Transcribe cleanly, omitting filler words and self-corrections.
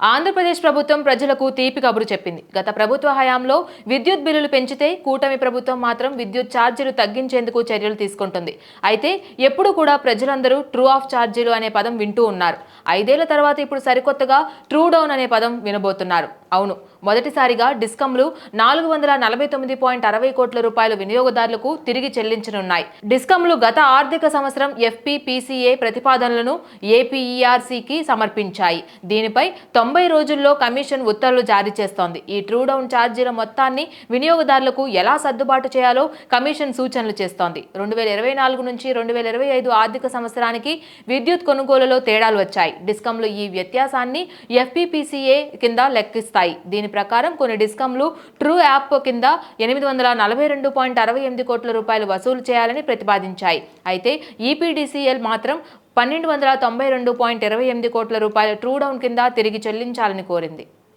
ఆంధ్రప్రదేశ్ ప్రభుత్వం ప్రజలకు తీపి కబురు చెప్పింది. గత ప్రభుత్వ హయాంలో విద్యుత్ బిల్లులు పెంచితే కూటమి ప్రభుత్వం మాత్రం విద్యుత్ ఛార్జీలు తగ్గించేందుకు చర్యలు తీసుకుంటుంది. అయితే ఎప్పుడు కూడా ప్రజలందరూ ట్రూ ఆఫ్ ఛార్జీలు అనే పదం వింటూ ఉన్నారు. 5 ఏళ్ల తర్వాత ఇప్పుడు సరికొత్తగా ట్రూ డౌన్ అనే పదం వినబోతున్నారు. అవును, మొదటిసారిగా డిస్కంలు 449.60 కోట్ల రూపాయలు వినియోగదారులకు తిరిగి చెల్లించనున్నాయి. డిస్కంలు గత ఆర్థిక సంవత్సరం FPPCA ప్రతిపాదనలను APERCకి సమర్పించాయి. దీనిపై 90 రోజుల్లో కమిషన్ ఉత్తర్వులు జారీ చేస్తోంది. ఈ ట్రూ డౌన్ ఛార్జీల మొత్తాన్ని వినియోగదారులకు ఎలా సర్దుబాటు చేయాలో కమిషన్ సూచనలు చేస్తోంది. 2024 నుంచి 2025 ఆర్థిక సంవత్సరానికి విద్యుత్ కొనుగోలులో తేడాలు వచ్చాయి. డిస్కంలు ఈ వ్యత్యాసాన్ని FPPCA కింద లెక్కిస్తాయి. దీని ప్రకారం కొన్ని డిస్కంలు ట్రూ యాప్ కింద 842.68 కోట్ల రూపాయలు వసూలు చేయాలని ప్రతిపాదించాయి. అయితే EPDCL మాత్రం 1292.28 కోట్ల రూపాయల ట్రూ డౌన్ కింద తిరిగి చెల్లించాలని కోరింది.